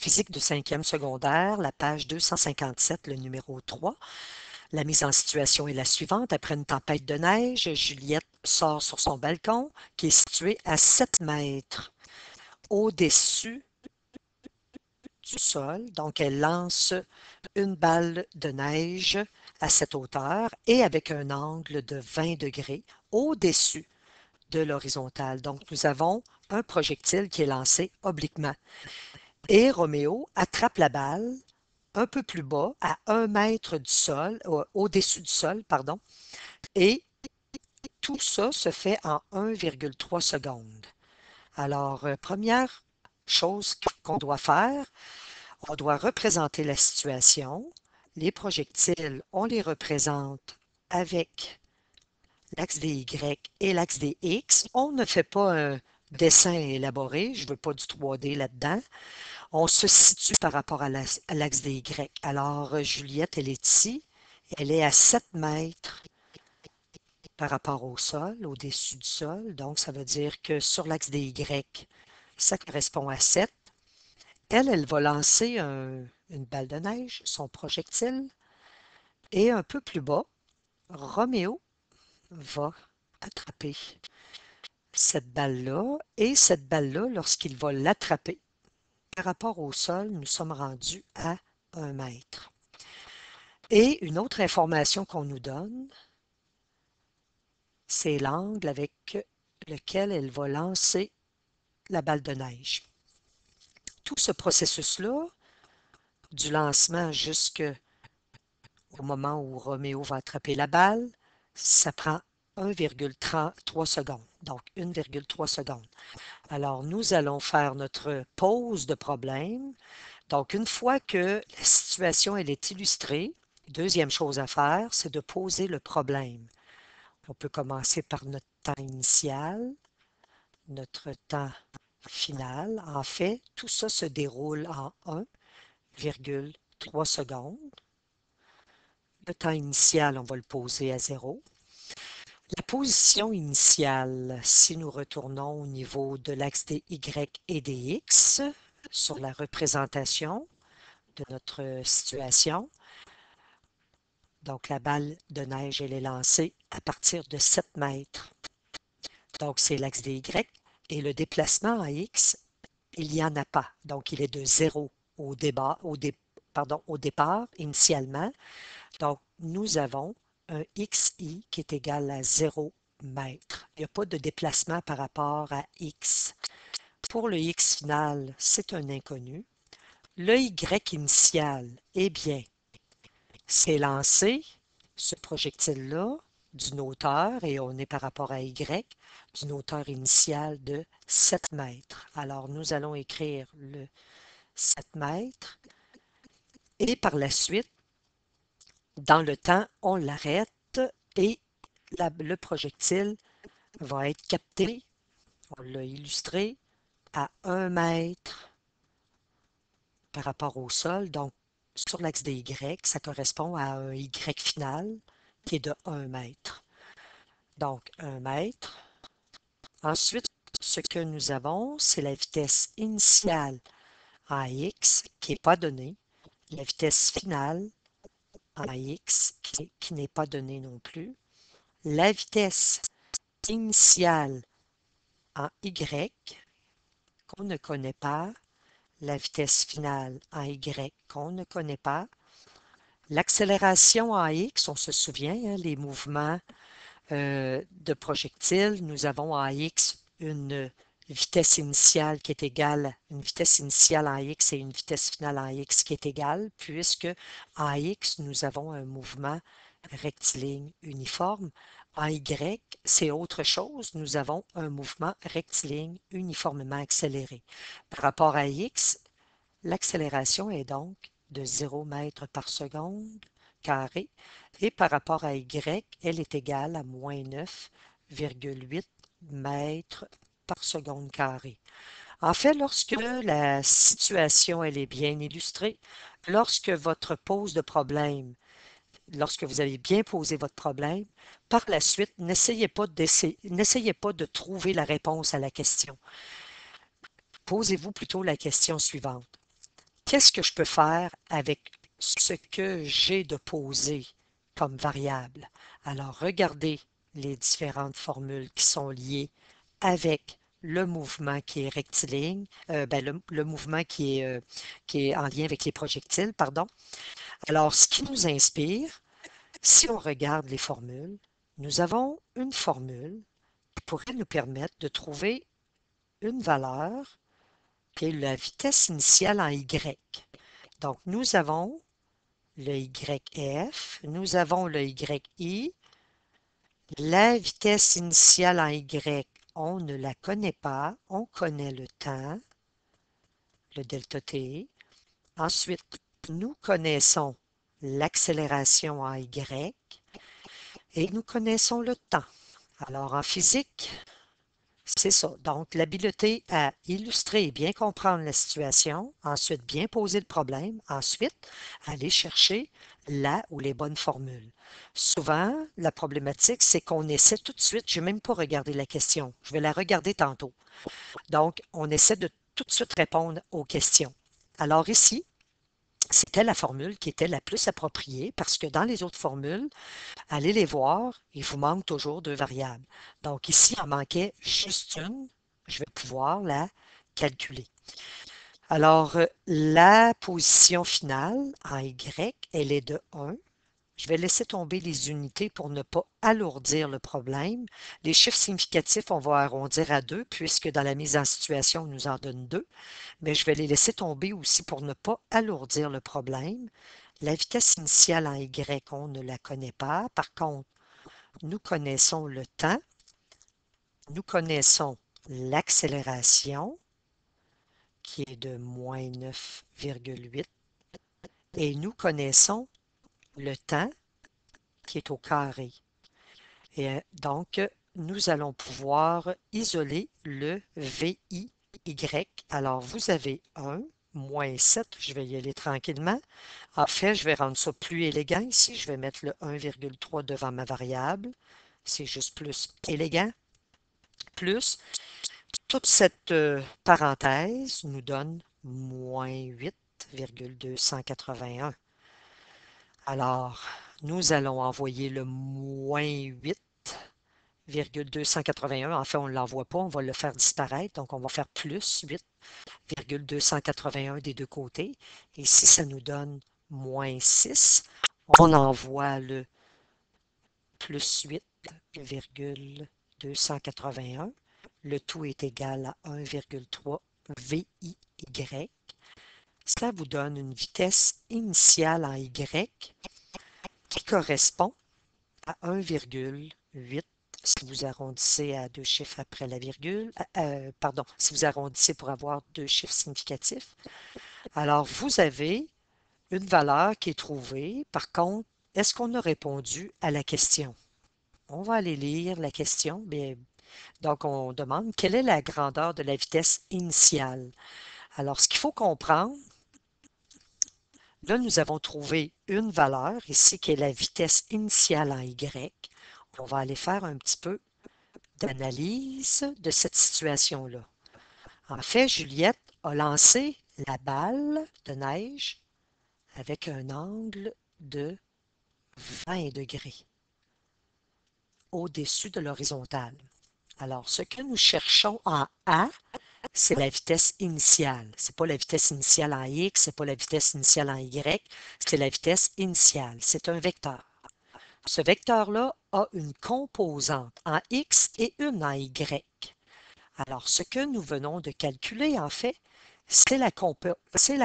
Physique de 5e secondaire, la page 257, le numéro 3. La mise en situation est la suivante. Après une tempête de neige, Juliette sort sur son balcon qui est situé à 7 mètres au-dessus du sol. Donc, elle lance une balle de neige à cette hauteur et avec un angle de 20 degrés au-dessus de l'horizontale. Donc, nous avons un projectile qui est lancé obliquement. Et Roméo attrape la balle un peu plus bas, à 1 mètre du sol, au-dessus du sol, pardon, et tout ça se fait en 1,3 secondes. Alors, première chose qu'on doit faire, on doit représenter la situation. Les projectiles, on les représente avec l'axe des Y et l'axe des X. On ne fait pas un dessin élaboré, je ne veux pas du 3D là-dedans. On se situe par rapport à l'axe des Y. Alors, Juliette, elle est ici. Elle est à 7 mètres par rapport au sol, au-dessus du sol. Donc, ça veut dire que sur l'axe des Y, ça correspond à 7. Elle va lancer une balle de neige, son projectile. Et un peu plus bas, Roméo va attraper cette balle-là. Et cette balle-là, lorsqu'il va l'attraper, par rapport au sol, nous sommes rendus à 1 mètre. Et une autre information qu'on nous donne, c'est l'angle avec lequel elle va lancer la balle de neige. Tout ce processus-là, du lancement jusqu'au moment où Roméo va attraper la balle, ça prend 1,3 secondes. Donc, 1,3 secondes. Alors, nous allons faire notre pose de problème. Donc, une fois que la situation elle est illustrée, deuxième chose à faire, c'est de poser le problème. On peut commencer par notre temps initial, notre temps final. En fait, tout ça se déroule en 1,3 secondes. Le temps initial, on va le poser à 0. La position initiale, si nous retournons au niveau de l'axe des Y et des X, sur la représentation de notre situation, donc la balle de neige, elle est lancée à partir de 7 mètres. Donc, c'est l'axe des Y. Et le déplacement en X, il n'y en a pas. Donc, il est de 0 au départ, initialement. Donc, nous avons un XI qui est égal à 0 mètres. Il n'y a pas de déplacement par rapport à X. Pour le X final, c'est un inconnu. Le Y initial, eh bien, c'est lancé, ce projectile-là, d'une hauteur, et on est par rapport à Y, d'une hauteur initiale de 7 mètres. Alors, nous allons écrire le 7 mètres et par la suite, dans le temps, on l'arrête et le projectile va être capté, on l'a illustré, à 1 mètre par rapport au sol. Donc, sur l'axe des Y, ça correspond à un Y final qui est de 1 mètre. Donc, 1 mètre. Ensuite, ce que nous avons, c'est la vitesse initiale en x qui n'est pas donnée, la vitesse finale en x qui n'est pas donnée non plus, la vitesse initiale en y qu'on ne connaît pas, la vitesse finale en y qu'on ne connaît pas, l'accélération en x, on se souvient, hein, les mouvements de projectiles, nous avons en x une vitesse initiale qui est égale, une vitesse initiale en x et une vitesse finale en x qui est égale, puisque en x, nous avons un mouvement rectiligne uniforme. En y, c'est autre chose. Nous avons un mouvement rectiligne uniformément accéléré. Par rapport à x, l'accélération est donc de 0 mètres par seconde carré et par rapport à y, elle est égale à moins 9,8 mètres par seconde carré. En fait, lorsque la situation elle est bien illustrée, lorsque votre pose de problème, lorsque vous avez bien posé votre problème, par la suite, n'essayez pas de trouver la réponse à la question. Posez-vous plutôt la question suivante. qu'est-ce que je peux faire avec ce que j'ai de posé comme variable? Alors, regardez les différentes formules qui sont liées avec le mouvement qui est rectiligne, le mouvement qui est en lien avec les projectiles, pardon. Alors, ce qui nous inspire, si on regarde les formules, nous avons une formule qui pourrait nous permettre de trouver une valeur qui est la vitesse initiale en Y. Donc, nous avons le YF, nous avons le YI. La vitesse initiale en Y, on ne la connaît pas, on connaît le temps, le delta T. Ensuite, nous connaissons l'accélération en Y et nous connaissons le temps. Alors, en physique, c'est ça. Donc, l'habileté à illustrer et bien comprendre la situation, ensuite bien poser le problème, ensuite aller chercher la ou les bonnes formules. Souvent, la problématique, c'est qu'on essaie tout de suite, je n'ai même pas regardé la question, je vais la regarder tantôt. Donc, on essaie de tout de suite répondre aux questions. Alors ici, c'était la formule qui était la plus appropriée parce que dans les autres formules, allez les voir, il vous manque toujours deux variables. Donc ici, il en manquait juste une. Je vais pouvoir la calculer. Alors, la position finale en Y, elle est de 1. Je vais laisser tomber les unités pour ne pas alourdir le problème. Les chiffres significatifs, on va arrondir à 2 puisque dans la mise en situation, on nous en donne 2. Mais je vais les laisser tomber aussi pour ne pas alourdir le problème. La vitesse initiale en Y, on ne la connaît pas. Par contre, nous connaissons le temps, nous connaissons l'accélération qui est de moins 9,8 et nous connaissons le temps qui est au carré. Et donc, nous allons pouvoir isoler le VIY. Alors, vous avez 1 moins 7, je vais y aller tranquillement. En fait, je vais rendre ça plus élégant ici. Je vais mettre le 1,3 devant ma variable. C'est juste plus élégant. Plus, toute cette parenthèse nous donne moins 8,281. Alors, nous allons envoyer le moins 8,281. En fait, on ne l'envoie pas, on va le faire disparaître. Donc, on va faire plus 8,281 des deux côtés. Et si ça nous donne moins 6, on envoie le plus 8,281. Le tout est égal à 1,3 VIY. Ça vous donne une vitesse initiale en Y qui correspond à 1,8 si vous arrondissez à deux chiffres après la virgule. Pardon, si vous arrondissez pour avoir deux chiffres significatifs. Alors, vous avez une valeur qui est trouvée. Par contre, est-ce qu'on a répondu à la question? On va aller lire la question. Bien, donc, on demande quelle est la grandeur de la vitesse initiale. Alors, ce qu'il faut comprendre, là, nous avons trouvé une valeur ici qui est la vitesse initiale en Y. On va aller faire un petit peu d'analyse de cette situation-là. En fait, Juliette a lancé la balle de neige avec un angle de 20 degrés au-dessus de l'horizontale. Alors, ce que nous cherchons en A, c'est la vitesse initiale. Ce n'est pas la vitesse initiale en X, ce n'est pas la vitesse initiale en Y, c'est la vitesse initiale. C'est un vecteur. Ce vecteur-là a une composante en X et une en Y. Alors, ce que nous venons de calculer, en fait, c'est la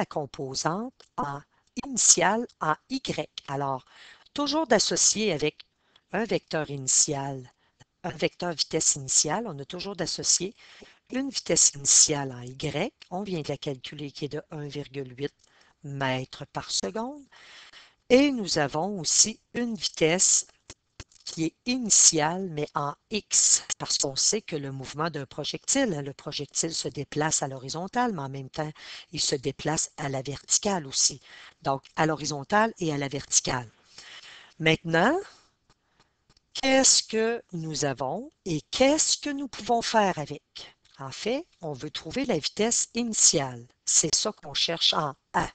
composante en initiale en Y. Alors, toujours d'associer avec un vecteur initial, un vecteur vitesse initiale, on a toujours d'associer une vitesse initiale en Y, on vient de la calculer qui est de 1,8 mètres par seconde, et nous avons aussi une vitesse qui est initiale, mais en X, parce qu'on sait que le mouvement d'un projectile, le projectile se déplace à l'horizontale, mais en même temps, il se déplace à la verticale aussi. Donc, à l'horizontale et à la verticale. Maintenant, qu'est-ce que nous avons et qu'est-ce que nous pouvons faire avec? En fait, on veut trouver la vitesse initiale. C'est ça qu'on cherche en A.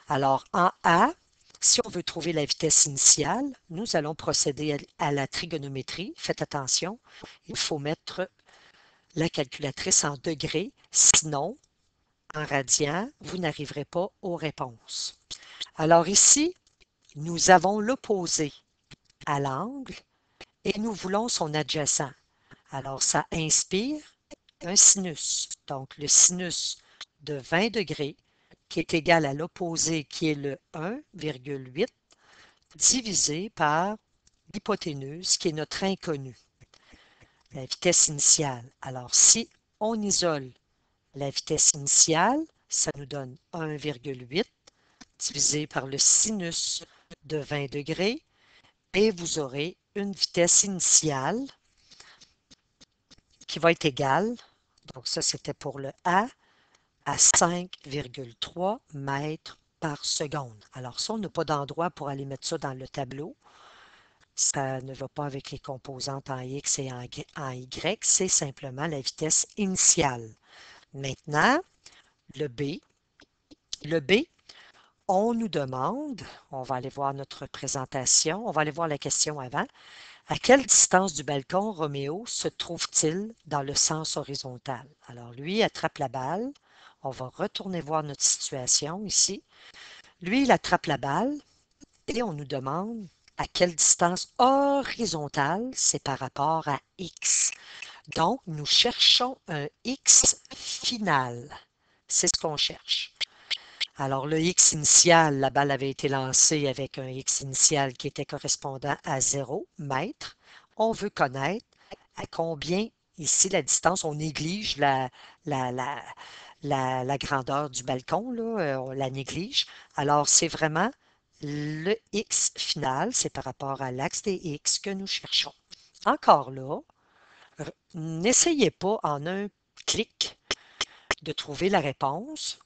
Alors, en A, si on veut trouver la vitesse initiale, nous allons procéder à la trigonométrie. Faites attention, il faut mettre la calculatrice en degrés, sinon, en radians, vous n'arriverez pas aux réponses. Alors ici, nous avons l'opposé à l'angle et nous voulons son adjacent. Alors, ça inspire un sinus. Donc, le sinus de 20 degrés qui est égal à l'opposé qui est le 1,8 divisé par l'hypoténuse qui est notre inconnu, la vitesse initiale. Alors, si on isole la vitesse initiale, ça nous donne 1,8 divisé par le sinus de 20 degrés et vous aurez une vitesse initiale qui va être égale, donc ça c'était pour le A, à 5,3 mètres par seconde. Alors ça, on n'a pas d'endroit pour aller mettre ça dans le tableau. Ça ne va pas avec les composantes en X et en Y, c'est simplement la vitesse initiale. Maintenant, le B. Le B, on nous demande, on va aller voir notre présentation, on va aller voir la question avant. À quelle distance du balcon Roméo se trouve-t-il dans le sens horizontal? Alors, lui attrape la balle. On va retourner voir notre situation ici. Lui, il attrape la balle et on nous demande à quelle distance horizontale c'est par rapport à X. Donc, nous cherchons un X final. C'est ce qu'on cherche. Alors, le X initial, la balle avait été lancée avec un X initial qui était correspondant à 0 mètres. On veut connaître à combien, ici, la distance, on néglige la, la, la grandeur du balcon, là, on la néglige. Alors, c'est vraiment le X final, c'est par rapport à l'axe des X que nous cherchons. Encore là, n'essayez pas en un clic de trouver la réponse.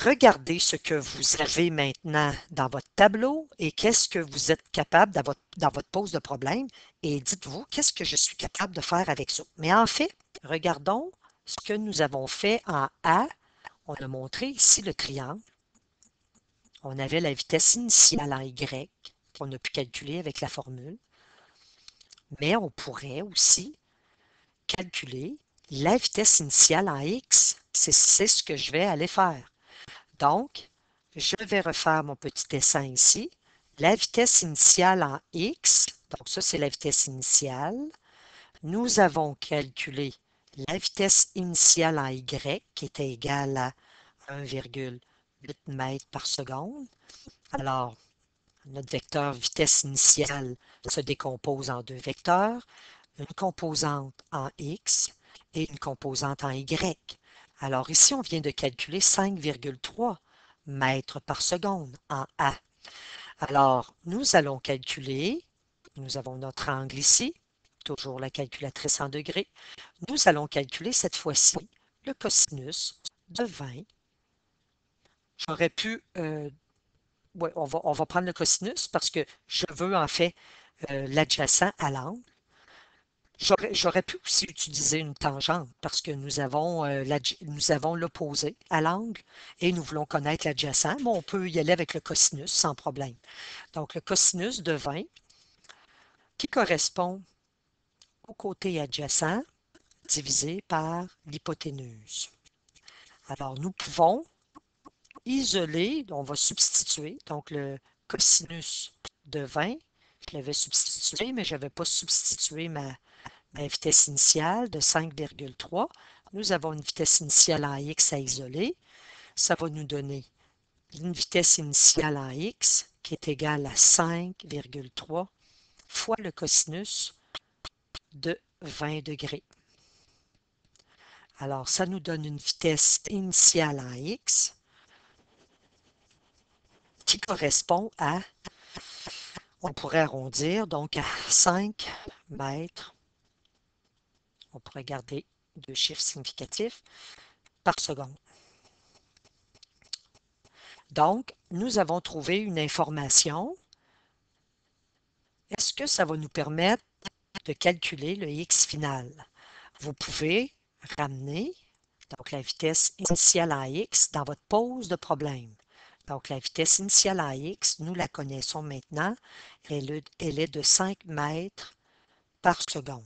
Regardez ce que vous avez maintenant dans votre tableau et qu'est-ce que vous êtes capable dans votre pose de problème et dites-vous qu'est-ce que je suis capable de faire avec ça. Mais en fait, regardons ce que nous avons fait en A. On a montré ici le triangle. On avait la vitesse initiale en Y qu'on a pu calculer avec la formule. Mais on pourrait aussi calculer la vitesse initiale en X. C'est ce que je vais aller faire. Donc, je vais refaire mon petit dessin ici. La vitesse initiale en X, donc ça c'est la vitesse initiale. Nous avons calculé la vitesse initiale en Y qui était égale à 1,8 mètres par seconde. Alors, notre vecteur vitesse initiale se décompose en deux vecteurs, une composante en X et une composante en Y. Alors ici, on vient de calculer 5,3 mètres par seconde en A. Alors, nous allons calculer, nous avons notre angle ici, toujours la calculatrice en degrés. Nous allons calculer cette fois-ci le cosinus de 20. J'aurais pu, ouais, on va prendre le cosinus parce que je veux en fait l'adjacent à l'angle. J'aurais pu aussi utiliser une tangente parce que nous avons l'opposé à l'angle et nous voulons connaître l'adjacent, mais on peut y aller avec le cosinus sans problème. Donc, le cosinus de 20 qui correspond au côté adjacent divisé par l'hypoténuse. Alors, nous pouvons isoler, on va substituer, donc le cosinus de 20, je l'avais substitué, mais je n'avais pas substitué ma vitesse initiale de 5,3. Nous avons une vitesse initiale en X à isoler. Ça va nous donner une vitesse initiale en X qui est égale à 5,3 fois le cosinus de 20 degrés. Alors, ça nous donne une vitesse initiale en X qui correspond à, on pourrait arrondir, donc à 5 mètres. On pourrait garder deux chiffres significatifs par seconde. Donc, nous avons trouvé une information. Est-ce que ça va nous permettre de calculer le X final? Vous pouvez ramener donc la vitesse initiale en X dans votre pose de problème. Donc, la vitesse initiale en x, nous la connaissons maintenant, elle est de 5 mètres par seconde.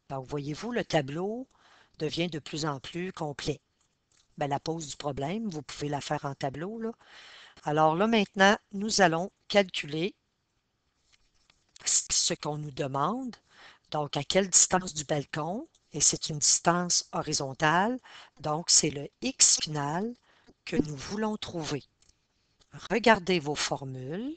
Donc, voyez-vous, le tableau devient de plus en plus complet. Ben, la pose du problème, vous pouvez la faire en tableau, là. Alors là, maintenant, nous allons calculer ce qu'on nous demande. Donc, à quelle distance du balcon? Et c'est une distance horizontale. Donc, c'est le x final que nous voulons trouver. Regardez vos formules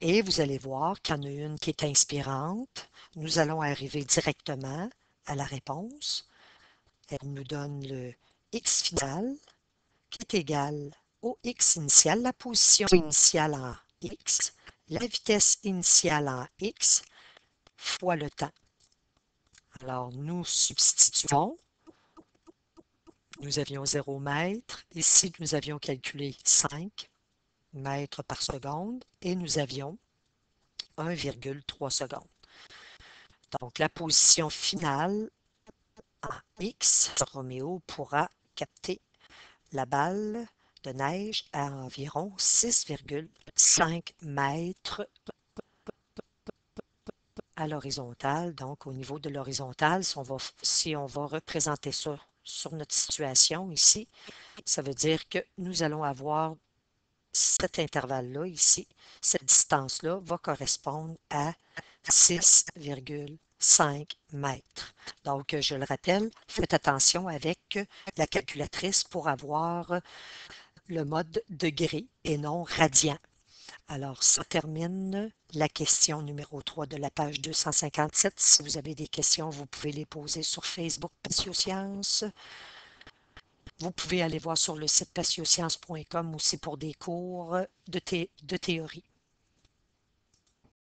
et vous allez voir qu'il y en a une qui est inspirante. Nous allons arriver directement à la réponse. Elle nous donne le x final qui est égal au x initial, la position initiale en x, la vitesse initiale en x, fois le temps. Alors, nous substituons. Nous avions 0 mètre. Ici, nous avions calculé 5 mètres par seconde et nous avions 1,3 secondes. Donc, la position finale en X, Roméo pourra capter la balle de neige à environ 6,5 mètres à l'horizontale. Donc, au niveau de l'horizontale, si on va représenter ça sur notre situation ici, ça veut dire que nous allons avoir cet intervalle-là ici, cette distance-là va correspondre à 6,5 mètres. Donc, je le rappelle, faites attention avec la calculatrice pour avoir le mode degré et non radian. Alors, ça termine la question numéro 3 de la page 257. Si vous avez des questions, vous pouvez les poser sur Facebook Patiosciences. Vous pouvez aller voir sur le site patiosciences.com aussi pour des cours de théorie.